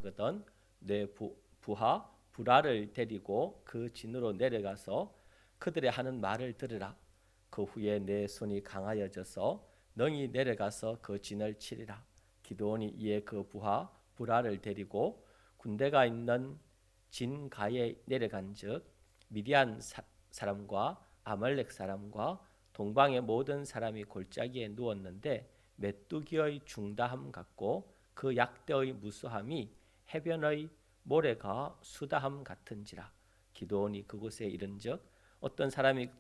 거든. 내 부하 부라를 데리고 그 진으로 내려가서 그들의 하는 말을 들으라. 그 후에 내 손이 강하여져서 능히 내려가서 그 진을 치리라. 기드온이 이에 그 부하 부라를 데리고 군대가 있는 진가에 내려간즉 미디안 사람과 아말렉 사람과 동방의 모든 사람이 골짜기에 누웠는데 메뚜기의 중다함 같고 그 약대의 무수함이 해변의 모래가 수다함 같은지라. 기드온이 그곳에 이른즉 어떤 사람이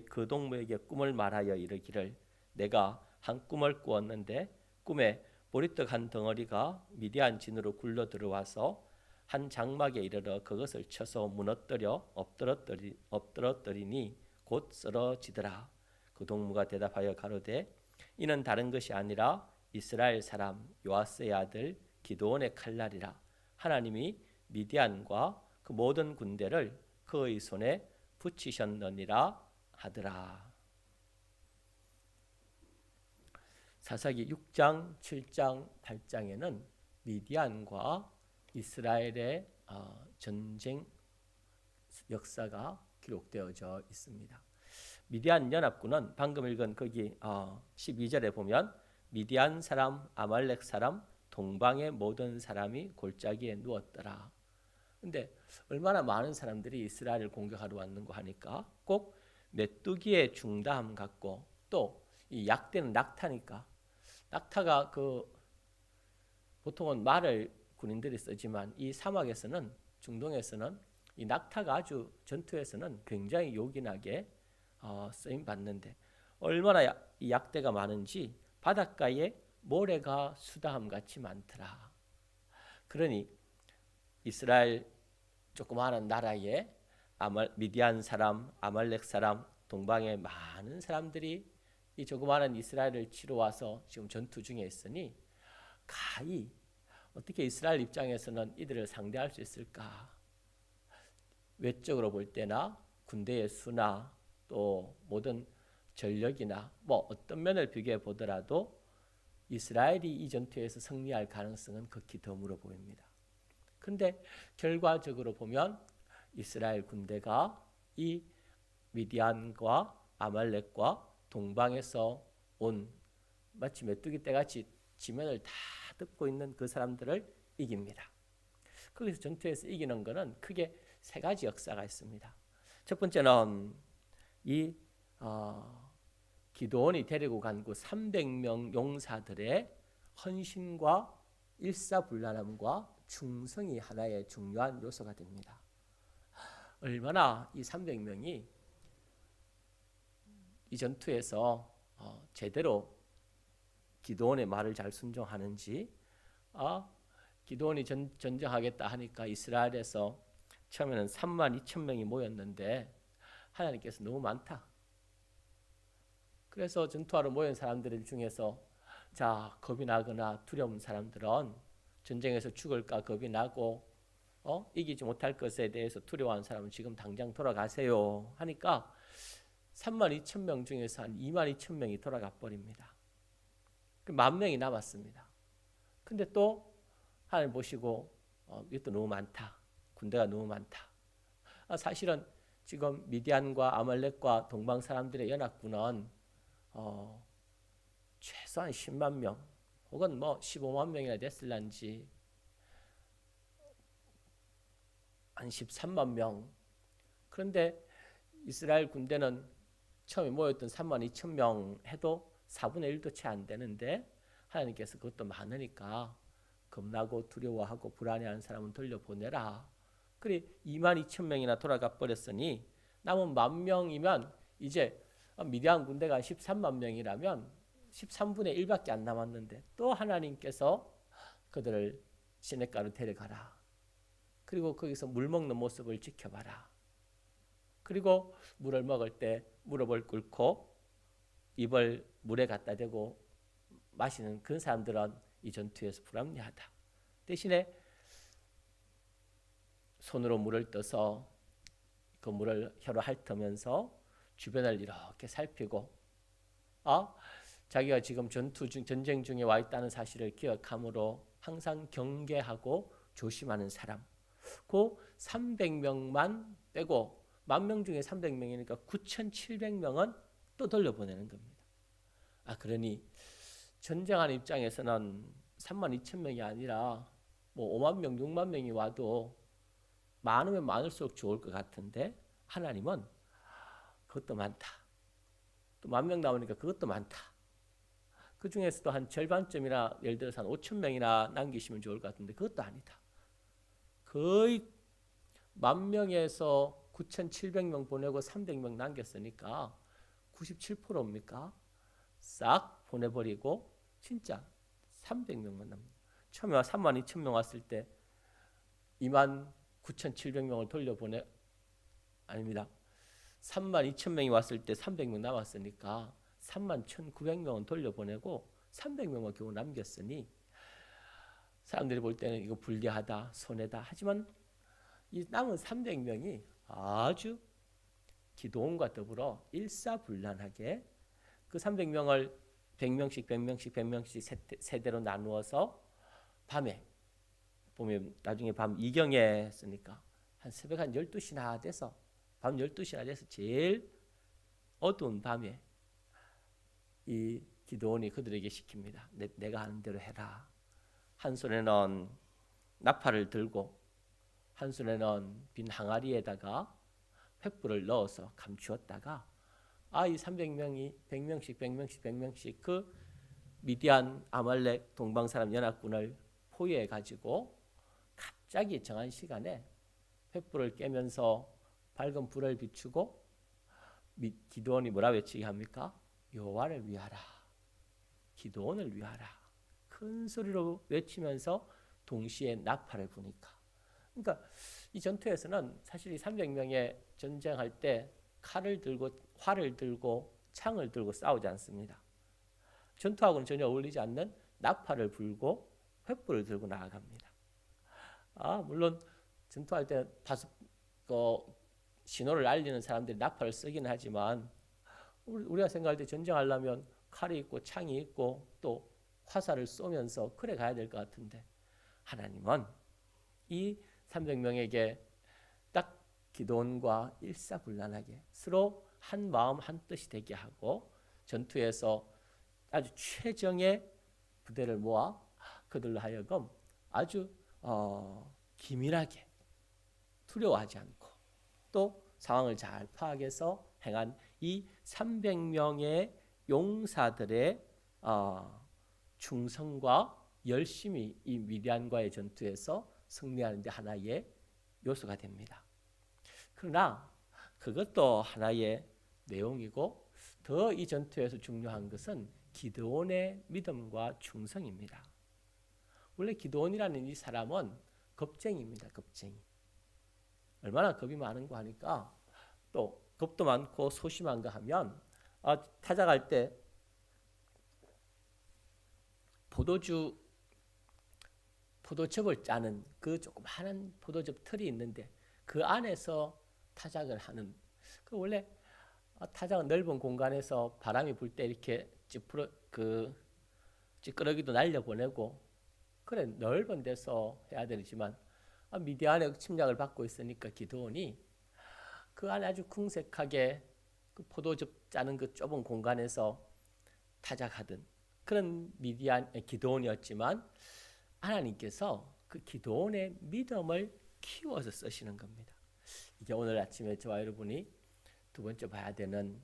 그 동무에게 꿈을 말하여 이르기를 내가 한 꿈을 꾸었는데 꿈에 보리떡 한 덩어리가 미디안 진으로 굴러 들어와서 한 장막에 이르러 그것을 쳐서 무너뜨려 엎드러뜨리니 곧 쓰러지더라. 그 동무가 대답하여 가로되 이는 다른 것이 아니라 이스라엘 사람 요아스의 아들 기드온의 칼날이라. 하나님이 미디안과 그 모든 군대를 그의 손에 붙이셨느니라 하더라. 사사기 6장, 7장, 8장에는 미디안과 이스라엘의 전쟁 역사가 기록되어져 있습니다. 미디안 연합군은 방금 읽은 거기 12절에 보면 미디안 사람, 아말렉 사람, 동방의 모든 사람이 골짜기에 누웠더라. 근데 얼마나 많은 사람들이 이스라엘을 공격하러 왔는가 하니까 꼭 메뚜기의 중다함 같고 또 이 약대는 낙타니까 낙타가 보통은 말을 군인들이 쓰지만 이 사막에서는 중동에서는 이 낙타가 아주 전투에서는 굉장히 요긴하게 쓰임 받는데 얼마나 이 약대가 많은지 바닷가에 모래가 수다함 같이 많더라. 그러니 이스라엘 조그마한 나라에 미디안 사람, 아말렉 사람, 동방의 많은 사람들이 이 조그마한 이스라엘을 치러 와서 지금 전투 중에 있으니 가히 어떻게 이스라엘 입장에서는 이들을 상대할 수 있을까? 외적으로 볼 때나 군대의 수나 또 모든 전력이나 뭐 어떤 면을 비교해 보더라도 이스라엘이 이 전투에서 승리할 가능성은 극히 드물어 보입니다. 그런데 결과적으로 보면 이스라엘 군대가 이 미디안과 아말렉과 동방에서 온 마치 메뚜기 떼같이 지면을 다 덮고 있는 그 사람들을 이깁니다. 거기서 전투에서 이기는 것은 크게 세 가지 역사가 있습니다. 첫 번째는 이 기드온이 데리고 간 그 300명 용사들의 헌신과 일사불란함과 충성이 하나의 중요한 요소가 됩니다. 얼마나 이 300명이 이 전투에서 제대로 기드온의 말을 잘 순종하는지 기드온이 전쟁하겠다 하니까 이스라엘에서 처음에는 32,000명이 모였는데 하나님께서 너무 많다. 그래서 전투하러 모인 사람들 중에서 자 겁이 나거나 두려운 사람들은 전쟁에서 죽을까 겁이 나고 이기지 못할 것에 대해서 두려워하는 사람은 지금 당장 돌아가세요 하니까 32,000명 중에서 한 22,000명이 돌아가 버립니다. 10,000명이 남았습니다. 근데 또 하나님 보시고 이것도 너무 많다. 군대가 너무 많다. 사실은 지금 미디안과 아말렉과 동방 사람들의 연합군은 최소한 10만 명 혹은 뭐 15만 명이나 됐을런지 한 13만 명. 그런데 이스라엘 군대는 처음에 모였던 32,000명 해도 4분의 1도 채 안 되는데 하나님께서 그것도 많으니까 겁나고 두려워하고 불안해하는 사람은 돌려보내라. 그래 22,000명이나 돌아가 버렸으니 남은 10,000명이면 이제 미디안 군대가 13만 명이라면 13분의 1밖에 안 남았는데 또 하나님께서 그들을 시냇가로 데려가라. 그리고 거기서 물 먹는 모습을 지켜봐라. 그리고 물을 먹을 때 무릎을 꿇고 입을 물에 갖다 대고 마시는 그런 사람들은 이 전투에서 불합리하다. 대신에 손으로 물을 떠서 그 물을 혀로 핥으면서 주변을 이렇게 살피고 자기가 지금 전쟁 중에 와 있다는 사실을 기억함으로 항상 경계하고 조심하는 사람. 그 300명만 빼고 10,000명 중에 300명이니까 9,700명은 또 돌려보내는 겁니다. 그러니 전쟁하는 입장에서는 32,000명이 아니라 뭐 5만 명, 6만 명이 와도 많으면 많을수록 좋을 것 같은데 하나님은 그것도 많다. 또 10,000명 나오니까 그것도 많다. 그 중에서도 한 절반쯤이나 예를 들어서 한 5,000명이나 남기시면 좋을 것 같은데 그것도 아니다. 거의 10,000명에서 9,700명 보내고 300명 남겼으니까 97%입니까? 싹 보내버리고 진짜 300명만 남깁니다. 처음에 32,000명 왔을 때 29,700명을 돌려보내 아닙니다. 32,000명이 왔을 때 300명 남았으니까 31,900명은 돌려보내고 300명만 겨우 남겼으니 사람들이 볼 때는 이거 불리하다, 손해다. 하지만 이 남은 300명이 아주 기도원과 더불어 일사불란하게 그 300명을 100명씩 100명씩 100명씩 세대로 나누어서 밤에 보면 나중에 밤 이경에 쓰니까 한 새벽 한 12시나 돼서 밤 12시나 돼서 제일 어두운 밤에 이 기도원이 그들에게 시킵니다. 내가 하는 대로 해라. 한 손에는 나팔을 들고 한 손에는 빈 항아리에다가 횃불을 넣어서 감추었다가 이 300명이 100명씩 100명씩 100명씩 그 미디안 아말렉 동방사람 연합군을 포위해 가지고 갑자기 정한 시간에 횃불을 깨면서 밝은 불을 비추고 기도원이 뭐라 외치게 합니까? 여호와를 위하라. 기도원을 위하라. 큰 소리로 외치면서 동시에 나팔을 부니까. 그러니까 이 전투에서는 사실 이 300명의 전쟁할 때 칼을 들고 활을 들고 창을 들고 싸우지 않습니다. 전투하고는 전혀 어울리지 않는 나팔을 불고 횃불을 들고 나아갑니다. 물론 전투할 때 다소 신호를 알리는 사람들이 나팔을 쓰긴 하지만 우리가 생각할 때 전쟁하려면 칼이 있고 창이 있고 또 화살을 쏘면서 그래 가야 될 것 같은데 하나님은 이 300명에게 딱 기도원과 일사불란하게 서로 한 마음 한 뜻이 되게 하고 전투에서 아주 최정의 부대를 모아 그들로 하여금 아주 기민하게 두려워하지 않고 또 상황을 잘 파악해서 행한 이 300명의 용사들의 충성과 열심이 이 미디안과의 전투에서 승리하는 데 하나의 요소가 됩니다. 그러나 그것도 하나의 내용이고 더 이 전투에서 중요한 것은 기드온의 믿음과 충성입니다. 원래 기드온이라는 이 사람은 겁쟁이입니다. 겁쟁이. 얼마나 겁이 많은가 하니까 또 겁도 많고 소심한가 하면 타작할 때 포도즙을 짜는 그 조그마한 포도즙 틀이 있는데 그 안에서 타작을 하는 그 원래 타작은 넓은 공간에서 바람이 불 때 이렇게 찌끄러기도 날려보내고 그래 넓은 데서 해야 되지만 미디안에 침략을 받고 있으니까 기드온이 그 안에 아주 궁색하게 그 포도즙 짜는 그 좁은 공간에서 타작하던 그런 기드온이었지만 하나님께서 그 기드온의 믿음을 키워서 쓰시는 겁니다. 이게 오늘 아침에 저와 여러분이 두 번째 봐야 되는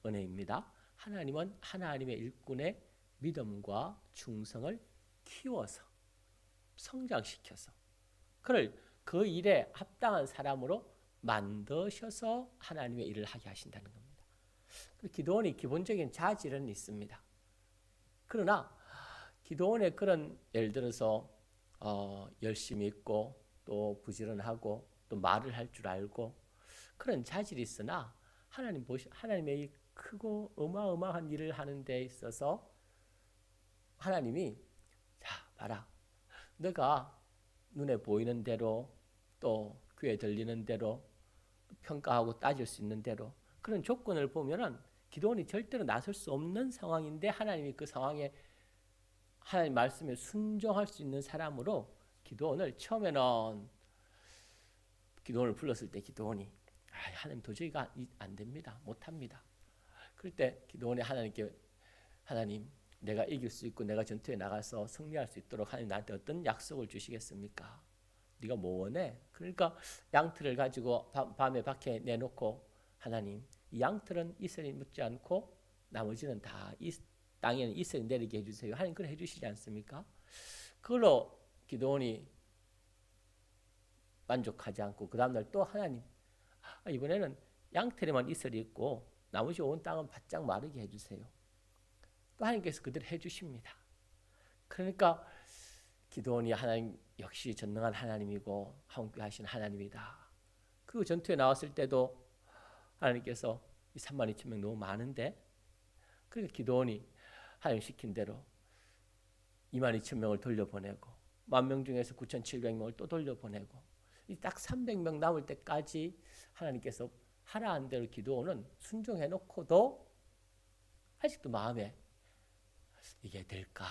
은혜입니다. 하나님은 하나님의 일꾼의 믿음과 충성을 키워서 성장시켜서 그를 그 일에 합당한 사람으로 만드셔서 하나님의 일을 하게 하신다는 겁니다. 기드온이 기본적인 자질은 있습니다. 그러나 기드온의 그런 예를 들어서 열심히 있고 또 부지런하고 또 말을 할 줄 알고 그런 자질이 있으나 하나님의 이 크고 어마어마한 일을 하는 데 있어서 하나님이 자 봐라 너가 눈에 보이는 대로 또 귀에 들리는 대로 평가하고 따질 수 있는 대로 그런 조건을 보면은 기드온이 절대로 나설 수 없는 상황인데 하나님이 그 상황에 하나님 말씀에 순종할 수 있는 사람으로 기드온을 처음에는 기드온을 불렀을 때 기드온이 하나님 도저히 안 됩니다. 못합니다. 그럴 때 기드온이 하나님께 하나님 내가 이길 수 있고 내가 전투에 나가서 승리할 수 있도록 하나님 나한테 어떤 약속을 주시겠습니까? 네가 뭐 원해? 그러니까 양틀을 가지고 밤에 밖에 내놓고 하나님 이 양틀은 이스라엘이 묻지 않고 나머지는 다 이 땅에는 이스라엘이 내리게 해주세요. 하나님 그걸 해주시지 않습니까? 그걸로 기드온이 만족하지 않고 그 다음날 또 하나님 이번에는 양틀에만 이스라엘이 있고 나머지 온 땅은 바짝 마르게 해주세요. 또 하나님께서 그대로 해주십니다. 그러니까 기드온이 하나님 역시 전능한 하나님이고 함께하신 하나님이다. 그리고 전투에 나왔을 때도 하나님께서 이 32,000명 너무 많은데 그러니까 기드온이 하나님 시킨 대로 22,000명을 돌려보내고 10,000명 중에서 9,700명을 또 돌려보내고 딱 300명 남을 때까지 하나님께서 하라 한 대로 기드온은 순종해놓고도 아직도 마음에 이게 될까?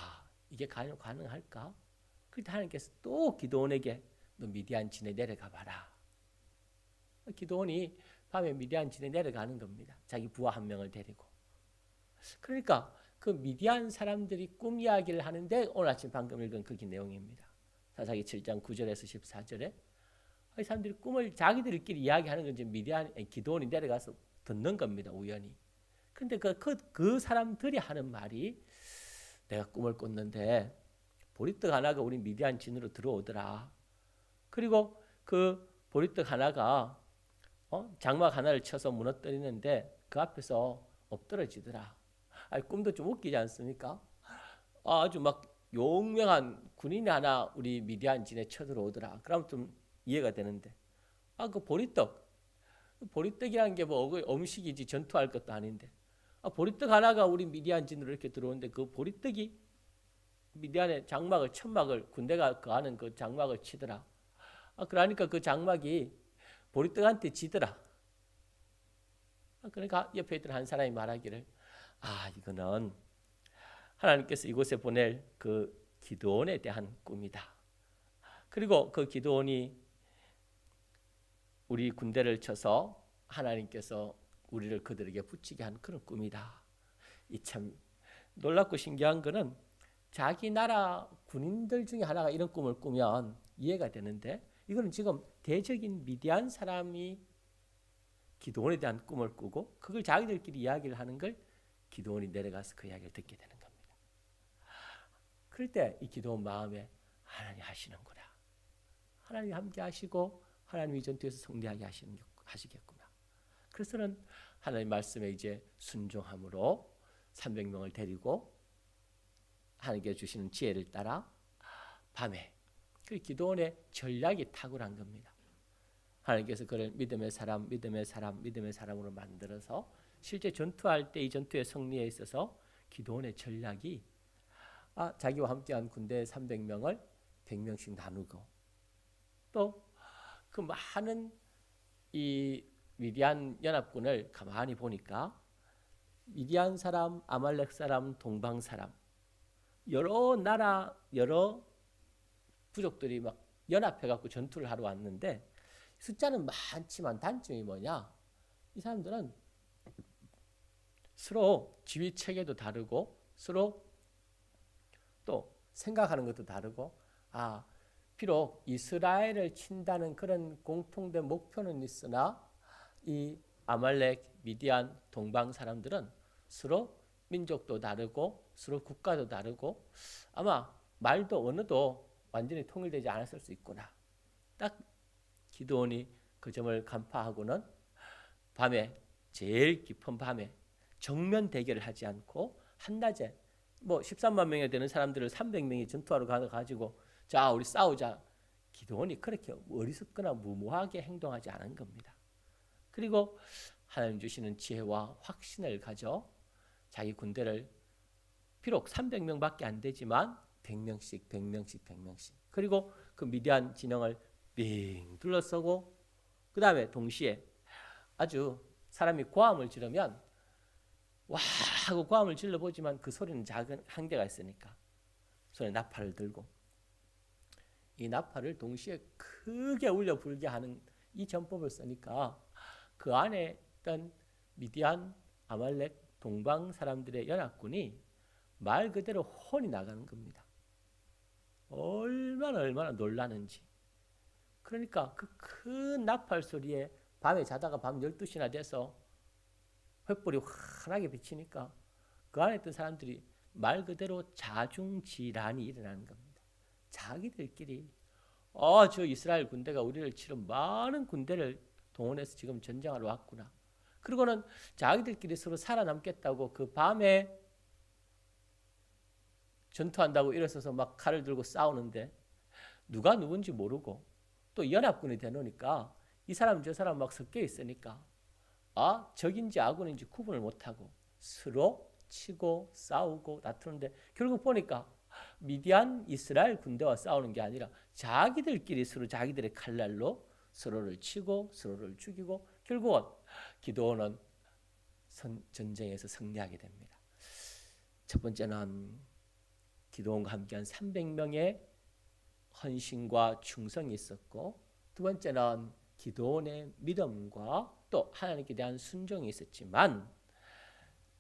이게 가능할까? 그때 하나님께서 또 기드온에게 너 미디안 진에 내려가 봐라. 기드온이 밤에 미디안 진에 내려가는 겁니다. 자기 부하 한 명을 데리고. 그러니까 그 미디안 사람들이 꿈 이야기를 하는데 오늘 아침 방금 읽은 그 내용입니다. 사사기 7장 9절에서 14절에 이 사람들이 꿈을 자기들끼리 이야기하는 건 지금 기드온이 내려가서 듣는 겁니다. 우연히. 그런데 그 사람들이 하는 말이 내가 꿈을 꿨는데 보리떡 하나가 우리 미디안 진으로 들어오더라. 그리고 그 보리떡 하나가 장막 하나를 쳐서 무너뜨리는데 그 앞에서 엎드러지더라. 꿈도 좀 웃기지 않습니까? 아주 막 용맹한 군인이 하나 우리 미디안 진에 쳐들어오더라. 그럼 좀 이해가 되는데 그 보리떡이라는 게 뭐 음식이지 전투할 것도 아닌데 보리떡 하나가 우리 미디안 진으로 이렇게 들어오는데 그 보리떡이 미디안의 장막을 천막을 군대가 거하는 그 장막을 치더라. 그러니까 그 장막이 보리떡한테 지더라. 그러니까 옆에 있던 한 사람이 말하기를 이거는 하나님께서 이곳에 보낼 그 기드온에 대한 꿈이다. 그리고 그 기드온이 우리 군대를 쳐서 하나님께서 우리를 그들에게 붙이게 한 그런 꿈이다. 이 참 놀랍고 신기한 거는 자기 나라 군인들 중에 하나가 이런 꿈을 꾸면 이해가 되는데 이거는 지금 대적인 미디안 사람이 기드온에 대한 꿈을 꾸고 그걸 자기들끼리 이야기를 하는 걸 기드온이 내려가서 그 이야기를 듣게 되는 겁니다. 그럴 때 이 기드온 마음에 하나님 하시는구나. 하나님이 함께 하시고 하나님이 전투에서 승리하게 하시겠구나. 그래서는 하나님 말씀에 이제 순종함으로 300명을 데리고 하나님께 주시는 지혜를 따라 밤에 그 기드온의 전략이 탁월한 겁니다. 하나님께서 그를 믿음의 사람으로 만들어서 실제 전투할 때 이 전투의 승리에 있어서 기드온의 전략이 자기와 함께한 군대 300명을 100명씩 나누고 또 그 많은 이 미디안 연합군을 가만히 보니까 미디안 사람, 아말렉 사람, 동방 사람 여러 나라 여러 부족들이 막 연합해갖고 전투를 하러 왔는데 숫자는 많지만 단점이 뭐냐? 이 사람들은 서로 지휘 체계도 다르고 서로 또 생각하는 것도 다르고 비록 이스라엘을 친다는 그런 공통된 목표는 있으나 이 아말렉, 미디안, 동방 사람들은 서로 민족도 다르고 서로 국가도 다르고 아마 말도 언어도 완전히 통일되지 않았을 수 있구나. 딱 기드온이 그 점을 간파하고는 밤에 제일 깊은 밤에 정면 대결을 하지 않고 한낮에 13만 명이 되는 사람들을 300명이 전투하러 가지고 자 우리 싸우자. 기드온이 그렇게 어리석거나 무모하게 행동하지 않은 겁니다. 그리고 하나님 주시는 지혜와 확신을 가져 자기 군대를 비록 300명밖에 안 되지만 100명씩 그리고 그 미디안 진영을 빙 둘러서고 그 다음에 동시에 아주 사람이 고함을 지르면 와 하고 고함을 질러보지만 그 소리는 작은 한계가 있으니까 손에 나팔을 들고 이 나팔을 동시에 크게 울려 불게 하는 이 전법을 쓰니까 그 안에 있던 미디안, 아말렉, 동방 사람들의 연합군이 말 그대로 혼이 나가는 겁니다. 얼마나 놀라는지. 그러니까 그 큰 나팔 소리에 밤에 자다가 밤 12시나 돼서 횃불이 환하게 비치니까 그 안에 있던 사람들이 말 그대로 자중질환이 일어나는 겁니다. 자기들끼리 저 이스라엘 군대가 우리를 치러 많은 군대를 동원해서 지금 전쟁하러 왔구나. 그리고는 자기들끼리 서로 살아남겠다고 그 밤에 전투한다고 일어서서 막 칼을 들고 싸우는데 누가 누군지 모르고 또 연합군이 되놓으니까 이 사람 저 사람 막 섞여 있으니까 적인지 아군인지 구분을 못하고 서로 치고 싸우고 다투는데 결국 보니까 미디안 이스라엘 군대와 싸우는 게 아니라 자기들끼리 서로 자기들의 칼날로 서로를 치고 서로를 죽이고 결국은 기드온은 전쟁에서 승리하게 됩니다. 첫 번째는 기드온과 함께한 300명의 헌신과 충성이 있었고, 두 번째는 기드온의 믿음과 또 하나님께 대한 순종이 있었지만,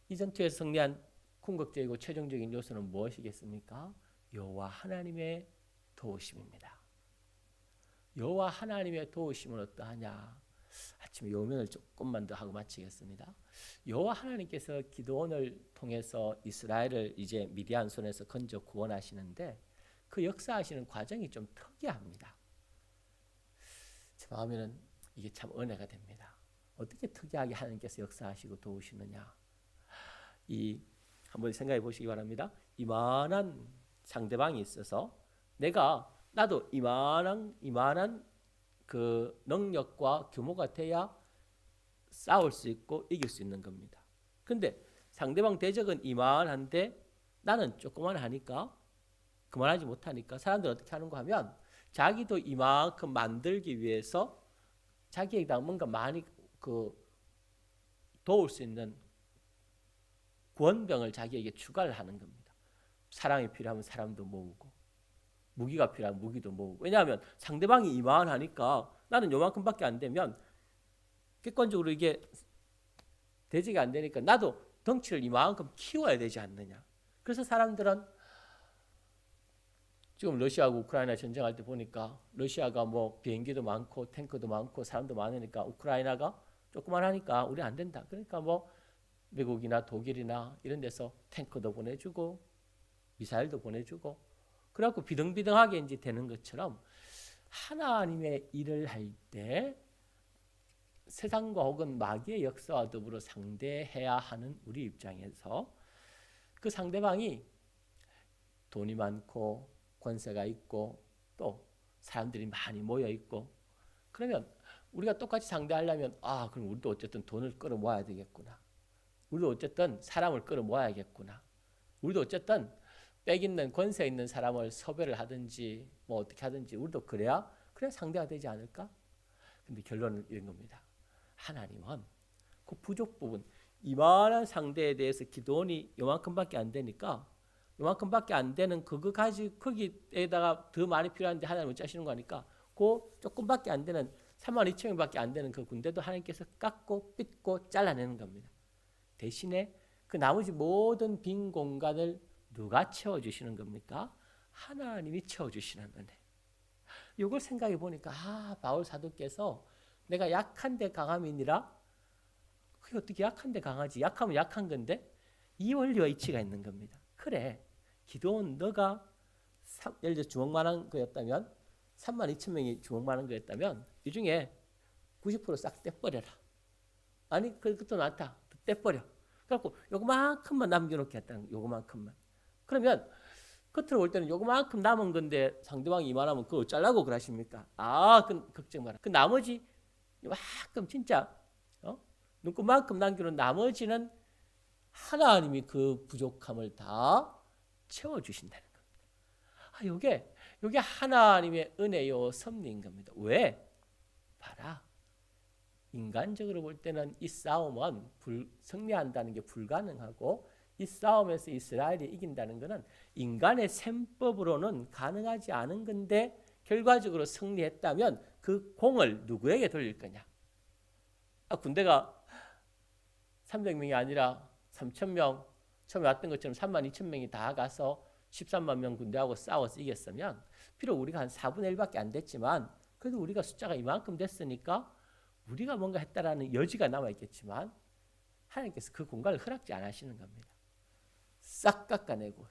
이 전투에서 승리한 궁극적이고 최종적인 요소는 무엇이겠습니까? 여호와 하나님의 도우심입니다. 여호와 하나님의 도우심은 어떠하냐? 아침에 요면을 조금만 더 하고 마치겠습니다. 여호와 하나님께서 기드온을 통해서 이스라엘을 이제 미디안 손에서 건져 구원하시는데 그 역사하시는 과정이 좀 특이합니다. 제 마음에는 이게 참 은혜가 됩니다. 어떻게 특이하게 하나님께서 역사하시고 도우시느냐? 한번 생각해 보시기 바랍니다. 이만한 상대방이 있어서 나도 이만한 그 능력과 규모가 돼야 싸울 수 있고 이길 수 있는 겁니다. 근데 상대방 대적은 이만한데 나는 조그만하니까 그만하지 못하니까 사람들은 어떻게 하는가 하면 자기도 이만큼 만들기 위해서 자기에게 뭔가 많이 도울 수 있는 구원병을 자기에게 추가를 하는 겁니다. 사람이 필요하면 사람도 모으고 무기가 필요하면 무기도 모으고. 왜냐하면 상대방이 이만하니까 나는 요만큼밖에 안 되면 객관적으로 이게 대적이 안 되니까 나도 덩치를 이만큼 키워야 되지 않느냐. 그래서 사람들은 지금 러시아하고 우크라이나 전쟁할 때 보니까 러시아가 뭐 비행기도 많고 탱크도 많고 사람도 많으니까 우크라이나가 조그만 하니까 우리 안 된다. 그러니까 뭐 미국이나 독일이나 이런 데서 탱크도 보내주고 미사일도 보내주고 그래갖고 비등비등하게 이제 되는 것처럼 하나님의 일을 할 때 세상과 혹은 마귀의 역사와 더불어 상대해야 하는 우리 입장에서 그 상대방이 돈이 많고 권세가 있고 또 사람들이 많이 모여 있고 그러면 우리가 똑같이 상대하려면 그럼 우리도 어쨌든 돈을 끌어모아야 되겠구나. 우리도 어쨌든 사람을 끌어모아야겠구나. 우리도 어쨌든 빽 있는 권세 있는 사람을 섭외를 하든지 뭐 어떻게 하든지 우리도 그래야 상대가 되지 않을까? 근데 결론은 이런 겁니다. 하나님은 그 부족 부분 이만한 상대에 대해서 기도원이 요만큼밖에 안 되니까 요만큼밖에 안 되는 그거 가지고 거기에다가 더 많이 필요한데 하나님은 짜시는 거니까 그 조금밖에 안 되는 32,000명밖에 안 되는 그 군대도 하나님께서 깎고 삐고 잘라내는 겁니다. 대신에 그 나머지 모든 빈 공간을 누가 채워주시는 겁니까? 하나님이 채워주시는 은혜. 이걸 생각해 보니까 바울 사도께서 내가 약한데 감함이니라. 그게 어떻게 약한데 강하지? 약하면 약한 건데 이 원리와 이치가 있는 겁니다. 그래, 기도원 너가 예를 들어 주먹만한 거였다면 32,000명이 주먹만한 거였다면 이 중에 90% 싹 떼버려라. 아니 그것도 많다. 떼버려. 그래갖고 요거만큼만 남겨놓게 했다는 거예요. 요거만큼만. 그러면 끝으로 올 때는 요거만큼 남은 건데 상대방이 이만하면 그걸 잘라고 그러십니까? 그 걱정 마라. 그 나머지 요만큼 진짜 눈곱만큼 남겨놓은 나머지는 하나님이 그 부족함을 다 채워주신다는 겁니다. 요게 하나님의 은혜요 섭리인 겁니다. 왜? 봐라. 인간적으로 볼 때는 이 싸움은 승리한다는 게 불가능하고 이 싸움에서 이스라엘이 이긴다는 것은 인간의 셈법으로는 가능하지 않은 건데 결과적으로 승리했다면 그 공을 누구에게 돌릴 거냐? 군대가 300명이 아니라 3,000명, 처음에 왔던 것처럼 32,000명이 다 가서 13만 명 군대하고 싸워서 이겼으면 비록 우리가 한 4분의 1밖에 안 됐지만 그래도 우리가 숫자가 이만큼 됐으니까 우리가 뭔가 했다라는 여지가 남아있겠지만 하나님께서 그 공간을 허락지 안 하시는 겁니다.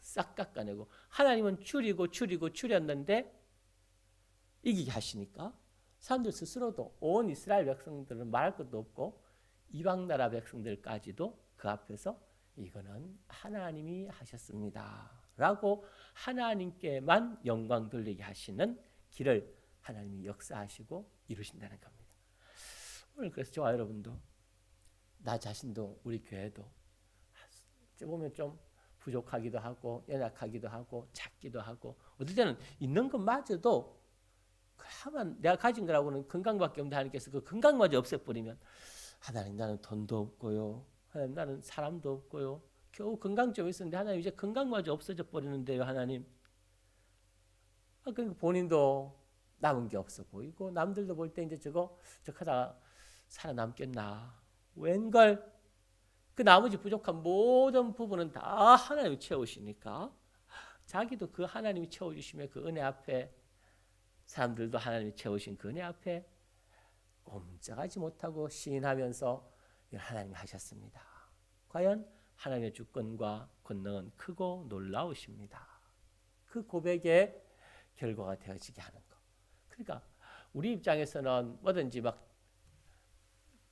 싹 깎아내고 하나님은 줄였는데 이기게 하시니까 사람들 스스로도 온 이스라엘 백성들은 말할 것도 없고 이방 나라 백성들까지도 그 앞에서 이거는 하나님이 하셨습니다 라고 하나님께만 영광 돌리게 하시는 길을 하나님이 역사하시고 이루신다는 겁니다. 오늘 그래서 저와 여러분도 나 자신도 우리 교회도 보면 좀 부족하기도 하고 연약하기도 하고 작기도 하고 어떨 때는 있는 것마저도 하만 내가 가진 거라고는 건강밖에 없는데 하나님께서 그 건강마저 없애버리면 하나님 나는 돈도 없고요 하나님 나는 사람도 없고요 겨우 건강 좀 있었는데 하나님 이제 건강마저 없어져 버리는데요 하나님. 그러니까 본인도 남은 게 없어 보이고 남들도 볼 때 이제 저거 하다가 살아남겠나 웬걸 그 나머지 부족한 모든 부분은 다 하나님이 채우시니까 자기도 그 하나님이 채워주시면 그 은혜 앞에 사람들도 하나님이 채우신 그 은혜 앞에 꼼짝하지 못하고 시인하면서 하나님이 하셨습니다. 과연 하나님의 주권과 권능은 크고 놀라우십니다. 그 고백의 결과가 되어지게 하는 것. 그러니까 우리 입장에서는 뭐든지 막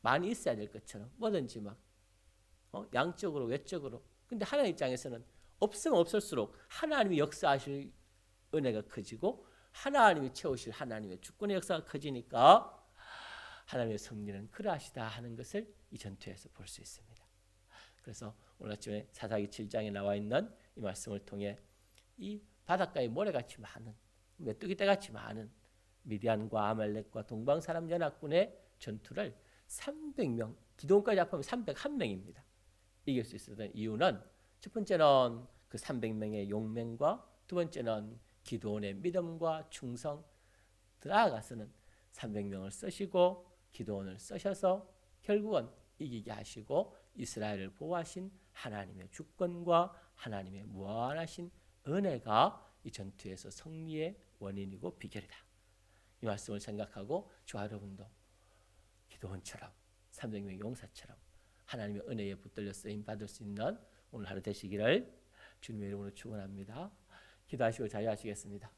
많이 있어야 될 것처럼 뭐든지 막 양적으로 외적으로 근데 하나님 입장에서는 없으면 없을수록 하나님이 역사하실 은혜가 커지고 하나님이 채우실 하나님의 주권의 역사가 커지니까 하나님의 섭리는 그러하시다 하는 것을 이 전투에서 볼 수 있습니다. 그래서 오늘 아침에 사사기 7장에 나와 있는 이 말씀을 통해 이 바닷가에 모래같이 많은 메뚜기 떼같이 많은 미디안과 아말렉과 동방사람 연합군의 전투를 300명 기도원까지 합하면 301명입니다. 이길 수 있었던 이유는 첫 번째는 그 300명의 용맹과 두 번째는 기도원의 믿음과 충성 나아가서는 300명을 쓰시고 기도원을 쓰셔서 결국은 이기게 하시고 이스라엘을 보호하신 하나님의 주권과 하나님의 무한하신 은혜가 이 전투에서 승리의 원인이고 비결이다. 이 말씀을 생각하고 저와 여러분도 기도원처럼 300명의 용사처럼 하나님의 은혜에 붙들려 쓰임 받을 수 있는 오늘 하루 되시기를 주님의 이름으로 축원합니다. 기도하시고 자유하시겠습니다.